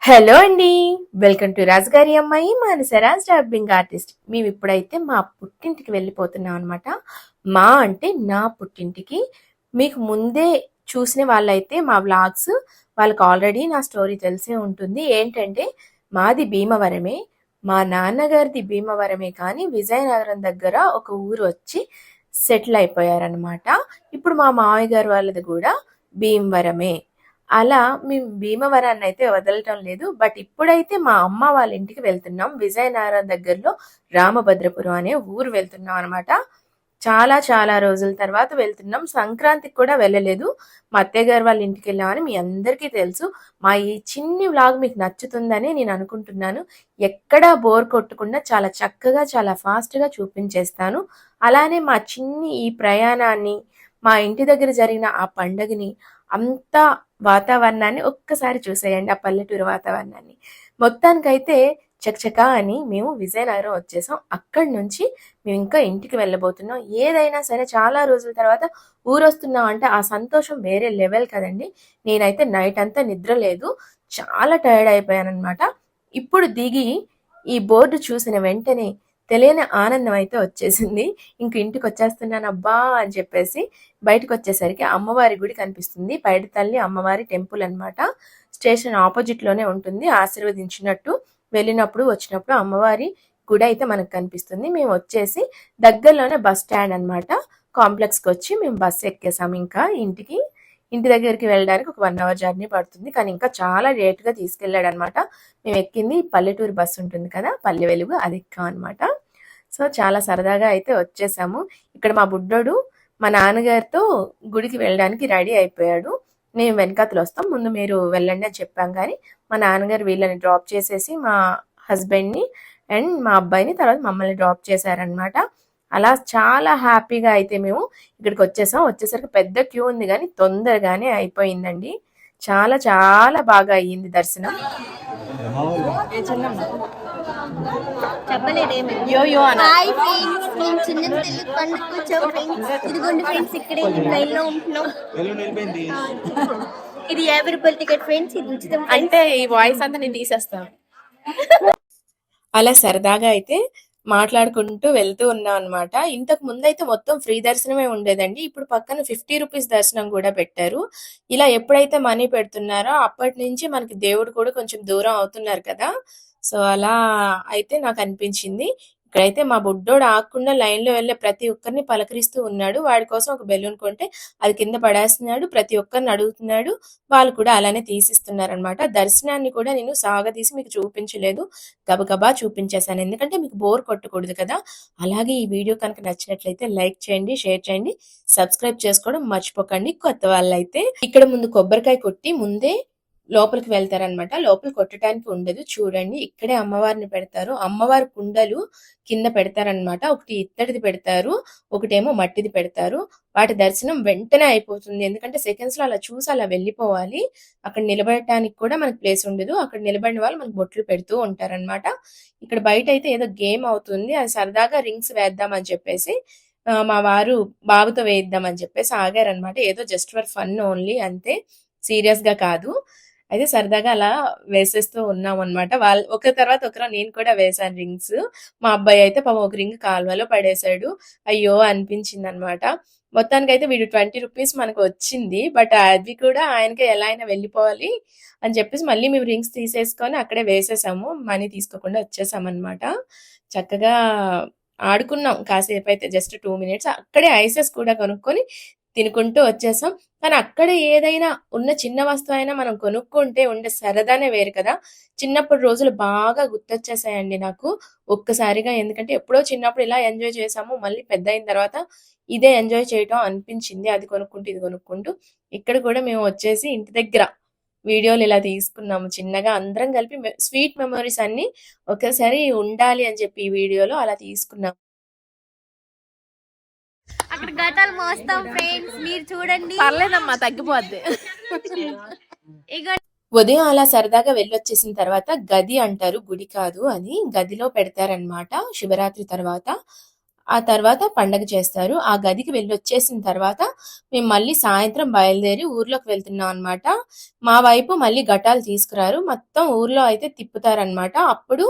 Hello అండి. Welcome to రాజుగారి అమ్మాయి మానసరాజ్ డబ్బింగ్ ఆర్టిస్ట్. మేము ఇప్పుడైతే మా పుట్టింటికి వెళ్ళిపోతున్నాం అనమాట. మా అంటే నా పుట్టింటికి. మీకు ముందే చూసిన వాళ్ళైతే మా వ్లాగ్స్ వాళ్ళకి ఆల్రెడీ నా స్టోరీ తెలిసే ఉంటుంది. ఏంటంటే మాది భీమవరమే, మా నాన్నగారిది భీమవరమే, కానీ విజయనగరం దగ్గర ఒక ఊరు వచ్చి సెటిల్ అయిపోయారనమాట. ఇప్పుడు మా మామయ్య గారు వాళ్ళది కూడా భీమవరమే. అలా మేము భీమవరాన్ని అయితే వదలటం లేదు. బట్ ఇప్పుడైతే మా అమ్మ వాళ్ళ ఇంటికి వెళ్తున్నాం. విజయనగరం దగ్గరలో రామభద్రపురం అనే ఊరు వెళ్తున్నాం అనమాట. చాలా చాలా రోజుల తర్వాత వెళ్తున్నాం. సంక్రాంతికి కూడా వెళ్ళలేదు. మా అత్తయ్య గారు వాళ్ళ ఇంటికి వెళ్ళామని మీ అందరికీ తెలుసు. మా ఈ చిన్ని వ్లాగ్ మీకు నచ్చుతుందని నేను అనుకుంటున్నాను. ఎక్కడా బోర్ కొట్టకుండా చాలా చక్కగా చాలా ఫాస్ట్గా చూపించేస్తాను. అలానే మా చిన్ని ఈ ప్రయాణాన్ని, మా ఇంటి దగ్గర జరిగిన ఆ పండగని, అంతా వాతావరణాన్ని ఒక్కసారి చూసేయండి. ఆ పల్లెటూరు వాతావరణాన్ని మొత్తానికైతే చకచకా అని మేము విజయనగరం వచ్చేసాం. అక్కడి నుంచి మేము ఇంకా ఇంటికి వెళ్ళబోతున్నాం. ఏదైనా సరే చాలా రోజుల తర్వాత ఊరొస్తున్నాం అంటే ఆ సంతోషం వేరే లెవెల్ కదండి. నేనైతే నైట్ అంతా నిద్ర లేదు, చాలా టైర్డ్ అయిపోయాను అనమాట. ఇప్పుడు దిగి ఈ బోర్డు చూసిన వెంటనే తెలియని ఆనందం అయితే వచ్చేసింది. ఇంక ఇంటికి వచ్చేస్తున్నాను అబ్బా అని చెప్పేసి బయటకు వచ్చేసరికి అమ్మవారి గుడి కనిపిస్తుంది. పైడి తల్లి అమ్మవారి టెంపుల్ అనమాట. స్టేషన్ ఆపోజిట్ లోనే ఉంటుంది. ఆశీర్వదించినట్టు వెళ్ళినప్పుడు వచ్చినప్పుడు అమ్మవారి గుడి అయితే మనకు కనిపిస్తుంది. మేము వచ్చేసి దగ్గరలోనే బస్ స్టాండ్ అనమాట. కాంప్లెక్స్కి వచ్చి మేము బస్సు ఎక్కేసాము. ఇంకా ఇంటి దగ్గరికి వెళ్ళడానికి ఒక 1 అవర్ జర్నీ పడుతుంది. కానీ ఇంకా చాలా లేట్గా తీసుకెళ్ళాడు అనమాట. మేము ఎక్కింది పల్లెటూరు బస్సు ఉంటుంది కదా, పల్లె వెలుగు, అది ఎక్కాం అనమాట. సో చాలా సరదాగా అయితే వచ్చేసాము. ఇక్కడ మా బుడ్డోడు మా నాన్నగారితో గుడికి వెళ్ళడానికి రెడీ అయిపోయాడు. మేము వెనకాతలు వస్తాం, ముందు మీరు వెళ్ళండి అని చెప్పాం. కానీ మా నాన్నగారు వీళ్ళని డ్రాప్ చేసేసి మా హస్బెండ్ని అండ్ మా అబ్బాయిని తర్వాత మమ్మల్ని డ్రాప్ చేశారనమాట. అలా చాలా హ్యాపీగా అయితే మేము ఇక్కడికి వచ్చేసాం. వచ్చేసరికి పెద్ద క్యూ ఉంది కానీ తొందరగానే అయిపోయిందండి. చాలా చాలా బాగా అయ్యింది దర్శనం. చెప్పలేదేమి. హాయ్ ఫ్రెండ్స్, మేము చిన్న తెలుగు పండుగకు వచ్చాం ఫ్రెండ్స్. ఇదిగోండి ఫ్రెండ్స్, ఇక్కడే లైన్ లో ఉంటున్నాం. ఇది 50 రూపాయల టికెట్ ఫ్రెండ్స్, ఇది ఉచితం. అంటే ఈ వాయిస్ అంతా నేను తీసేస్తాను. అలా సరదాగా అయితే మాట్లాడుకుంటూ వెళ్తూ ఉన్నాం అనమాట. ఇంతకు ముందైతే మొత్తం ఫ్రీ దర్శనమే ఉండేదండి. ఇప్పుడు పక్కన 50 రూపీస్ దర్శనం కూడా పెట్టారు. ఇలా ఎప్పుడైతే మనీ పెడుతున్నారో అప్పటి నుంచి మనకి దేవుడు కూడా కొంచెం దూరం అవుతున్నారు కదా. సో అలా అయితే నాకు అనిపించింది. ఇక్కడైతే మా బుడ్డోడు ఆగకుండా లైన్లో వెళ్ళే ప్రతి ఒక్కరిని పలకరిస్తూ ఉన్నాడు. వాడి కోసం ఒక బెలూన్ కొంటే అది కింద పడేస్తున్నాడు. ప్రతి ఒక్కరిని అడుగుతున్నాడు. వాళ్ళు కూడా అలానే తీసిస్తున్నారనమాట. దర్శనాన్ని కూడా నేను సాగదీసి మీకు చూపించలేదు, గబగబా చూపించేశాను. ఎందుకంటే మీకు బోర్ కొట్టకూడదు కదా. అలాగే ఈ వీడియో కనుక నచ్చినట్లయితే లైక్ చేయండి, షేర్ చేయండి, సబ్స్క్రైబ్ చేసుకోవడం మర్చిపోకండి. కొత్త వాళ్ళైతే ఇక్కడ ముందు కొబ్బరికాయ కొట్టి ముందే లోపలికి వెళ్తారనమాట. లోపల కొట్టడానికి ఉండదు, చూడండి ఇక్కడే అమ్మవారిని పెడతారు. అమ్మవారి కుండలు కింద పెడతారనమాట. ఒకటి ఇత్తడిది పెడతారు, ఒకటేమో మట్టిది పెడతారు. వాటి దర్శనం వెంటనే అయిపోతుంది. ఎందుకంటే సెకండ్స్ లో అలా చూసి అలా వెళ్ళిపోవాలి. అక్కడ నిలబడటానికి కూడా మనకి ప్లేస్ ఉండదు. అక్కడ నిలబడిన వాళ్ళు మనకు బొట్లు పెడుతూ ఉంటారనమాట. ఇక్కడ బయట అయితే ఏదో గేమ్ అవుతుంది. అది సరదాగా రింగ్స్ వేద్దామని చెప్పేసి మా వారు బాబుతో వేయిద్దామని చెప్పేసి ఆగారనమాట. ఏదో జస్ట్ ఫర్ ఫన్ ఓన్లీ, అంతే, సీరియస్ గా కాదు. అయితే సరదాగా అలా వేసేస్తూ ఉన్నాం అనమాట. వాళ్ళు ఒకరి తర్వాత ఒకరు నేను కూడా వేశాను రింగ్స్. మా అబ్బాయి అయితే పాపం ఒక రింగ్ కాలువలో పడేశాడు. అయ్యో అనిపించింది అనమాట. మొత్తానికైతే వీడు 20 రూపీస్ మనకు వచ్చింది. బట్ అది కూడా ఆయనకే ఎలా అయినా వెళ్ళిపోవాలి అని చెప్పేసి మళ్ళీ మేము రింగ్స్ తీసేసుకొని అక్కడే వేసేసాము. మనీ తీసుకోకుండా వచ్చేసామన్నమాట. చక్కగా ఆడుకున్నాం కాసేపు అయితే, జస్ట్ 2 మినిట్స్. అక్కడే ఐసెస్ కూడా కొనుక్కొని తినుకుంటూ వచ్చేసాం. కానీ అక్కడ ఏదైనా ఉన్న చిన్న వస్తువు అయినా మనం కొనుక్కుంటే ఉండే సరదానే వేరు కదా. చిన్నప్పుడు రోజులు బాగా గుర్తొచ్చేసాయండి నాకు ఒక్కసారిగా. ఎందుకంటే ఎప్పుడో చిన్నప్పుడు ఇలా ఎంజాయ్ చేసాము, మళ్ళీ పెద్ద అయిన తర్వాత ఇదే ఎంజాయ్ చేయటం అనిపించింది. అది కొనుక్కుంటూ ఇది కొనుక్కుంటూ. ఇక్కడ కూడా మేము వచ్చేసి ఇంటి దగ్గర వీడియోలు ఇలా తీసుకున్నాము చిన్నగా అందరం కలిపి. స్వీట్ మెమరీస్ అన్ని ఒకేసారి ఉండాలి అని చెప్పి ఈ వీడియోలో అలా తీసుకున్నాం. అక్కడ గటాలు మోస్తాం ఫ్రెండ్స్, మీరు చూడండి. పర్లేదమ్మా, తగ్గిపోద్ది. ఉదయం అలా సరదాగా వెళ్ళొచ్చేసిన తర్వాత గది అంటారు, గుడి కాదు అది, గదిలో పెడతారనమాట శివరాత్రి తర్వాత. ఆ తర్వాత పండగ చేస్తారు. ఆ గదికి వెళ్ళొచ్చేసిన తర్వాత మేము మళ్ళీ సాయంత్రం బయలుదేరి ఊర్లోకి వెళ్తున్నాం అన్నమాట. మా వైపు మళ్ళీ ఘటాలు తీసుకురారు. మొత్తం ఊర్లో అయితే తిప్పుతారన్నమాట. అప్పుడు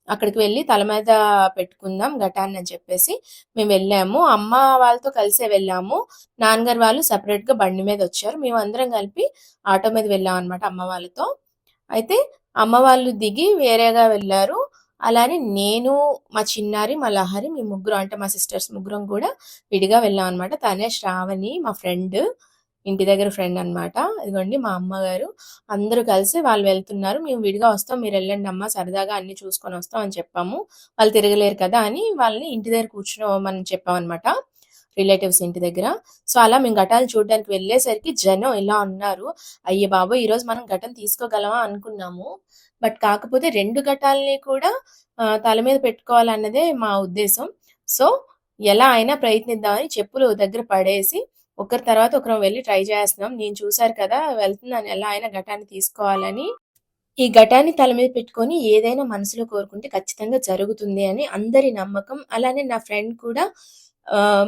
అక్కడికి వెళ్ళి తల మీద పెట్టుకుందాం ఘటాన్ని అని చెప్పేసి మేము వెళ్ళాము. అమ్మ వాళ్ళతో కలిసే వెళ్ళాము. నాన్నగారు వాళ్ళు సెపరేట్‌గా బండి మీద వచ్చారు. మేమందరం కలిపి ఆటో మీద వెళ్ళాం అన్నమాట అమ్మ వాళ్ళతో. అయితే అమ్మ వాళ్ళు దిగి వేరేగా వెళ్లారు. అలానే నేను, మా చిన్నారి, మా లహరి మేము ముగ్గురం అంటే మా సిస్టర్స్ ముగ్గురం కూడా విడిగా వెళ్ళాం అన్నమాట. తనే శ్రావణి మా ఫ్రెండ్. ఇంటి దగ్గర ఫ్రెండ్ అన్నమాట. ఇదిగోండి మా అమ్మగారు. అందరూ కలిసి వాళ్ళు వెళ్తున్నారు. మేము విడిగా వస్తాం. మీరు వెళ్ళండి అమ్మ సరదాగా అన్ని చూసుకొని వస్తాం అని చెప్పాము. వాళ్ళు తిరగలేరు కదా అని వాళ్ళని ఇంటి దగ్గర కూర్చోమని చెప్పామన్నమాట. రిలేటివ్స్ ఇంటి దగ్గర. సో అలా మేము ఘటాలు చూడడానికి వెళ్ళేసరికి జనం ఇలా ఉన్నారు. అయ్య బాబోయ్! ఈరోజు మనం ఘటన తీసుకోగలమా అనుకున్నాము. బట్ కాకపోతే 2 ఘటాల్ని కూడా తల మీద పెట్టుకోవాలన్నదే మా ఉద్దేశం. సో ఎలా అయినా ప్రయత్నిద్దామని చెప్పులు దగ్గర పడేసి ఒకరి తర్వాత ఒకరం వెళ్లి ట్రై చేస్తున్నాం. నేను చూసారు కదా! వెళ్తున్నాను ఎలా అయినా ఘటాన్ని తీసుకోవాలని. ఈ ఘటాన్ని తల మీద పెట్టుకొని ఏదైనా మనసులో కోరుకుంటే ఖచ్చితంగా జరుగుతుంది అని అందరి నమ్మకం. అలానే నా ఫ్రెండ్ కూడా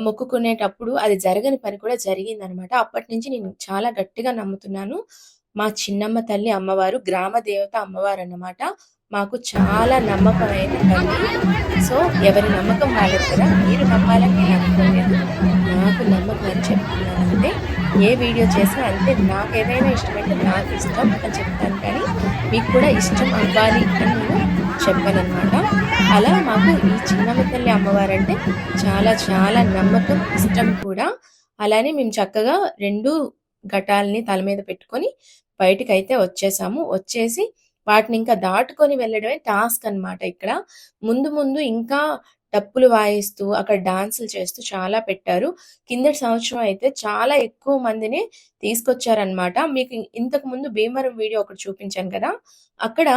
మొక్కుకునేటప్పుడు అది జరగని పని కూడా జరిగిందనమాట. అప్పటినుంచి నేను చాలా గట్టిగా నమ్ముతున్నాను. మా చిన్నమ్మ తల్లి అమ్మవారు గ్రామ దేవత అమ్మవారన్నమాట. మాకు చాలా నమ్మకమైన తల్లి. సో ఎవరి నమ్మకం వాళ్ళది కదా! మీరు నమ్మాలని నేను అనుకోలేదు. నాకు నమ్మకం అని చెప్తున్నానంతే. ఏ వీడియో చేసినా అంతే. నాకేదైనా ఇష్టమైతే నాకిష్టం అని చెప్తాను కానీ మీకు కూడా ఇష్టం అవ్వాలి అని నేను చెప్పానన్నమాట. అలా మాకు ఈ చిన్నమ్మ తల్లి అమ్మవారంటే చాలా చాలా నమ్మకం, ఇష్టం కూడా. అలానే మేము చక్కగా 2 ఘటాల్ని తల మీద పెట్టుకొని బయటికైతే వచ్చేసాము. వచ్చేసి వాటిని ఇంకా దాటుకొని వెళ్ళడమే టాస్క్ అన్నమాట ఇక్కడ. ముందు ముందు ఇంకా డప్పులు వాయిస్తూ, అక్కడ డాన్సులు చేస్తూ చాలా పెట్టారు. కిందటి సంవత్సరం అయితే చాలా ఎక్కువ మందిని తీసుకొచ్చారన్నమాట. మీకు ఇంతకు ముందు భీమవరం వీడియో ఒకటి చూపించాను కదా! అక్కడ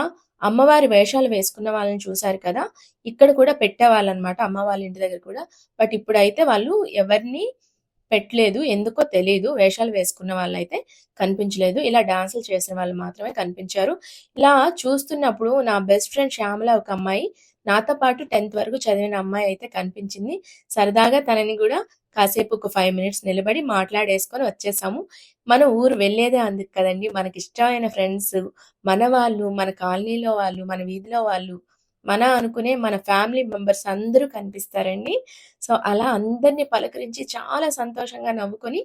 అమ్మవారి వేషాలు వేసుకున్న వాళ్ళని చూసారు కదా! ఇక్కడ కూడా పెట్టేవాళ్ళన్నమాట అమ్మ వాళ్ళ ఇంటి దగ్గర కూడా. బట్ ఇప్పుడైతే వాళ్ళు ఎవరిని పెట్టలేదు. ఎందుకో తెలీదు. వేషాలు వేసుకున్న వాళ్ళైతే కనిపించలేదు. ఇలా డాన్సులు చేసిన వాళ్ళు మాత్రమే కనిపించారు. ఇలా చూస్తున్నప్పుడు నా బెస్ట్ ఫ్రెండ్ శ్యామల ఒక అమ్మాయి నాతో పాటు 10థ్ వరకు చదివిన అమ్మాయి అయితే కనిపించింది. సరదాగా తనని గూడా కాసేపు ఒక 5 మినిట్స్ నిలబడి మాట్లాడేసుకొని వచ్చేసాము. మన ఊరు వెళ్ళేదే అందుకు కదండీ! మనకిష్టమైన ఫ్రెండ్స్, మన వాళ్ళు, మన కాలనీలో వాళ్ళు, మన వీధిలో వాళ్ళు, మన అనుకునే మన ఫ్యామిలీ మెంబర్స్ అందరూ కనిపిస్తారండి. సో, అలా అందరిని పలకరించి చాలా సంతోషంగా నవ్వుకొని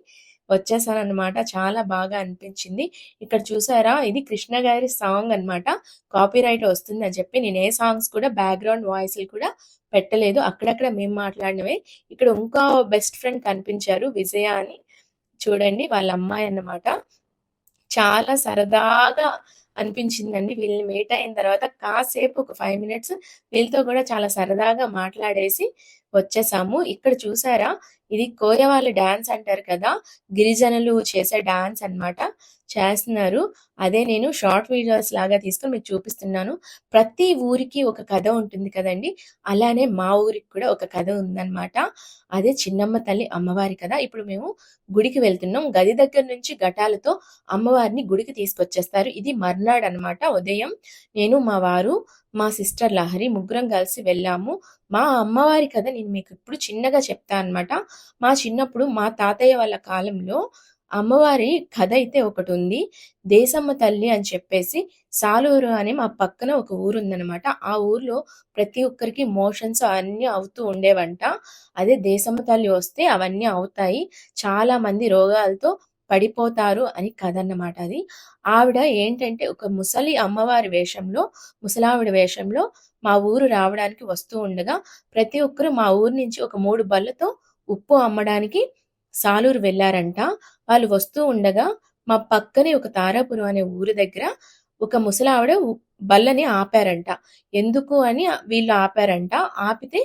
వచ్చేసాననమాట. చాలా బాగా అనిపించింది. ఇక్కడ చూసారా? ఇది కృష్ణ గారి సాంగ్ అన్నమాట. కాపీరైట్ వస్తుందని చెప్పి నేను ఏ సాంగ్స్ కూడా బ్యాక్‌గ్రౌండ్ వాయిస్‌లు కూడా పెట్టలేదు. అక్కడక్కడ మేము మాట్లాడినవే. ఇక్కడ ఇంకో బెస్ట్ ఫ్రెండ్ కనిపించారు విజయ అని. చూడండి వాళ్ళ అమ్మాయి అన్నమాట. చాలా సరదాగా అనిపించిందండి. వీళ్ళని మీట్ అయిన తర్వాత కాసేపు ఒక 5 మినిట్స్ వీళ్ళతో కూడా చాలా సరదాగా మాట్లాడేసి వచ్చేసాము. ఇక్కడ చూసారా? ఇది కోయవాళ్ళు డాన్స్ అంటారు కదా! గిరిజనులు చేసే డాన్స్ అన్నమాట. చేస్తున్నారు. అదే నేను షార్ట్ వీడియోస్ లాగా తీసుకొని మీకు చూపిస్తున్నాను. ప్రతి ఊరికి ఒక కథ ఉంటుంది కదండీ! అలానే మా ఊరికి కూడా ఒక కథ ఉందన్నమాట. అదే చిన్నమ్మ తల్లి అమ్మవారి కథ. ఇప్పుడు మేము గుడికి వెళ్తున్నాం. గది దగ్గర నుంచి ఘటాలతో అమ్మవారిని గుడికి తీసుకొచ్చేస్తారు. ఇది మర్నాడు అన్నమాట ఉదయం. నేను, మా వారు, మా సిస్టర్ లహరి ముగ్గురం కలిసి వెళ్ళాము. మా అమ్మవారి కథ నేను మీకు ఇప్పుడు చిన్నగా చెప్తా అన్నమాట. మా చిన్నప్పుడు మా తాతయ్య వాళ్ళ కాలంలో అమ్మవారి కథ అయితే ఒకటుంది. దేశమ్మ తల్లి అని చెప్పేసి సాలూరు అని మా పక్కన ఒక ఊరుందనమాట. ఆ ఊర్లో ప్రతి ఒక్కరికి మోషన్స్ అన్నీ అవుతూ ఉండేవంట. అదే దేశమ్మ తల్లి వస్తే అవన్నీ అవుతాయి. చాలా మంది రోగాలతో పడిపోతారు అని కథ అన్నమాట అది. ఆవిడ ఏంటంటే ఒక ముసలి అమ్మవారి వేషంలో, ముసలావిడ వేషంలో మా ఊరు రావడానికి వస్తూ ఉండగా ప్రతి ఒక్కరు మా ఊరు నుంచి ఒక 3 బళ్ళతో ఉప్పు అమ్మడానికి సాలూరు వెళ్లారంట. వాళ్ళు వస్తూ ఉండగా మా పక్కనే ఒక తారాపురం అనే ఊరు దగ్గర ఒక ముసలావిడ బల్లని ఆపారంట. ఎందుకు అని వీళ్ళు ఆపారంట. ఆపితే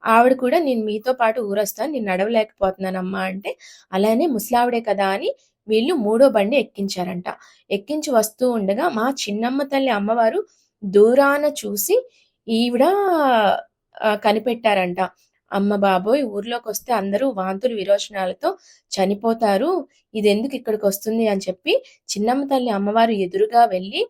ఆవిడ కూడా నేను మీతో పాటు ఊరొస్తాను. నేను నడవలేకపోతున్నానమ్మా అంటే, అలానే ముసలావిడే కదా అని వీళ్ళు మూడో బండి ఎక్కించారంట. ఎక్కించి వస్తూ ఉండగా మా చిన్నమ్మ తల్లి అమ్మవారు దూరాన చూసి ఈవిడ కనిపెట్టారంట. అమ్మ బాబోయ్! ఊర్లోకొస్తే అందరూ వాంతులు, విరోచనాలతో చనిపోతారు. ఇదెందుకు ఇక్కడికొస్తుంది అని చెప్పి చిన్నమ్మ తల్లి అమ్మవారు ఎదురుగా వెళ్ళి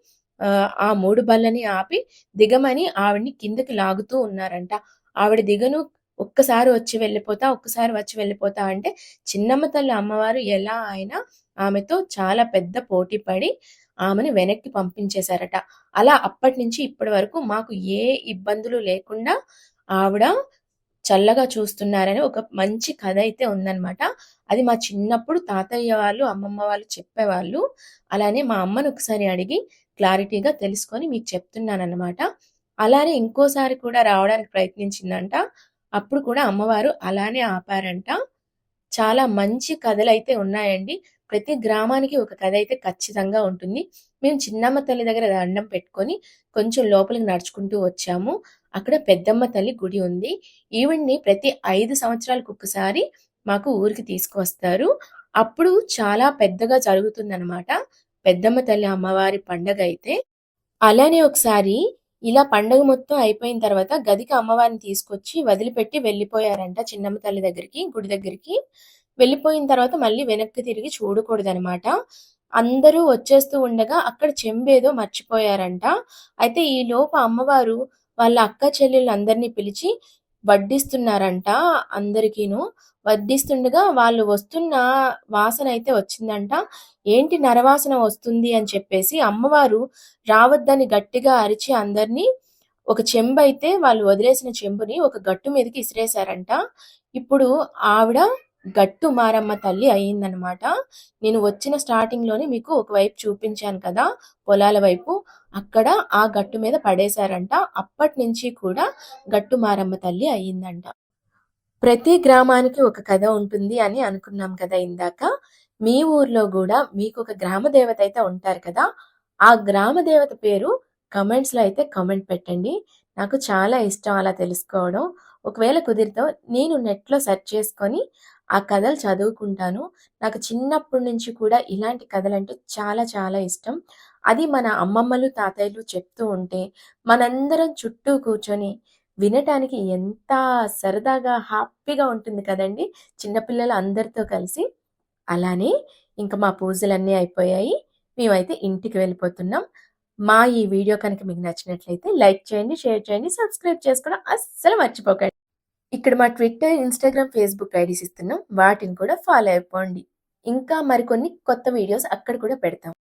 ఆ 3 బళ్ళని ఆపి దిగమని ఆవిడని కిందకి లాగుతూ ఉన్నారంట. ఆవిడ దిగను ఒక్కసారి వచ్చి వెళ్ళిపోతా, ఒక్కసారి వచ్చి వెళ్ళిపోతా అంటే చిన్నమ్మ తల్లి అమ్మవారు ఎలా అయినా ఆమెతో చాలా పెద్ద పోటీ పడి ఆమెను వెనక్కి పంపించేశారట. అలా అప్పటినుంచి ఇప్పటి వరకు మాకు ఏ ఇబ్బందులు లేకుండా ఆవిడ చల్లగా చూస్తున్నారని ఒక మంచి కథ అయితే ఉందన్నమాట. అది మా చిన్నప్పుడు తాతయ్య వాళ్ళు, అమ్మమ్మ వాళ్ళు చెప్పేవాళ్ళు. అలానే మా అమ్మని ఒకసారి అడిగి క్లారిటీగా తెలుసుకొని మీకు చెప్తున్నానన్నమాట. అలానే ఇంకోసారి కూడా రావడానికి ప్రయత్నించిందంట. అప్పుడు కూడా అమ్మవారు అలానే ఆపారంట. చాలా మంచి కథలైతే ఉన్నాయండి. ప్రతి గ్రామానికి ఒక కథ అయితే ఖచ్చితంగా ఉంటుంది. మేము చిన్నమ్మ తల్లి దగ్గర దండం పెట్టుకొని కొంచెం లోపలికి నడుచుకుంటూ వచ్చాము. అక్కడ పెద్దమ్మ తల్లి గుడి ఉంది. ఈవిడ్ని ప్రతి 5 సంవత్సరాలకు ఒక్కసారి మాకు ఊరికి తీసుకువస్తారు. అప్పుడు చాలా పెద్దగా జరుగుతుందనమాట. పెద్దమ్మ తల్లి అమ్మవారి పండగైతే. అలానే ఒకసారి ఇలా పండగ మొత్తం అయిపోయిన తర్వాత గదికి అమ్మవారిని తీసుకొచ్చి వదిలిపెట్టి వెళ్ళిపోయారంట చిన్నమ్మ తల్లి దగ్గరికి, గుడి దగ్గరికి. వెళ్ళిపోయిన తర్వాత మళ్ళీ వెనక్కి తిరిగి చూడకూడదనమాట. అందరూ వచ్చేస్తూ ఉండగా అక్కడ చెంబేదో మర్చిపోయారంట. అయితే ఈలోపు అమ్మవారు వాళ్ళ అక్క చెల్లెళ్ళందరినీ పిలిచి వడ్డిస్తున్నారంట అందరికీను. వడ్డిస్తుండగా వాళ్ళు వస్తున్న వాసన అయితే వచ్చిందంట. ఏంటి నరవాసన వస్తుంది అని చెప్పేసి అమ్మవారు రావద్దని గట్టిగా అరిచి అందరినీ ఒక చెంబైతే వాళ్ళు వదిలేసిన చెంబుని ఒక గట్టు మీదకి ఇసిరేశారంట. ఇప్పుడు ఆవిడ గట్టు మారమ్మ తల్లి అయిందనమాట. నేను వచ్చిన స్టార్టింగ్‌లోనే మీకు ఒకవైపు చూపించాను కదా! పొలాల వైపు. అక్కడ ఆ గట్టు మీద పడేశారంట. అప్పటినుంచి కూడా గట్టు మారమ్మ తల్లి అయిందంట. ప్రతి గ్రామానికి ఒక కథ ఉంటుంది అని అనుకున్నాం కదా ఇందాక. మీ ఊర్లో గూడా మీకొక గ్రామ దేవత అయితే ఉంటారు కదా! ఆ గ్రామ దేవత పేరు కామెంట్స్‌లో అయితే కామెంట్ పెట్టండి. నాకు చాలా ఇష్టం అలా తెలుసుకోవడం. ఒకవేళ కుదిరితే నేను నెట్‌లో సెర్చ్ చేసుకొని ఆ కథలు చదువుకుంటాను. నాకు చిన్నప్పటి నుంచి కూడా ఇలాంటి కథలంటే చాలా చాలా ఇష్టం. అది మన అమ్మమ్మలు, తాతయ్యలు చెప్తూ ఉంటే మనందరం చుట్టూ కూర్చొని వినటానికి ఎంత సరదాగా, హ్యాపీగా ఉంటుంది కదండీ! చిన్నపిల్లలు అందరితో కలిసి. అలానే ఇంక మా పూజలన్నీ అయిపోయాయి. మేమైతే ఇంటికి వెళ్ళిపోతున్నాం. మా ఈ వీడియో కనుక మీకు నచ్చినట్లయితే లైక్ చేయండి, షేర్ చేయండి, సబ్స్క్రైబ్ చేసుకోవడం అస్సలు మర్చిపోకండి. ఇక్కడ మా ట్విట్టర్, ఇన్‌స్టాగ్రామ్, ఫేస్‌బుక్ ఐడీస్ ఇస్తున్నాం. వాటిని కూడా ఫాలో అయిపోండి. ఇంకా మరికొన్ని కొత్త వీడియోస్ అక్కడ కూడా పెడతాం.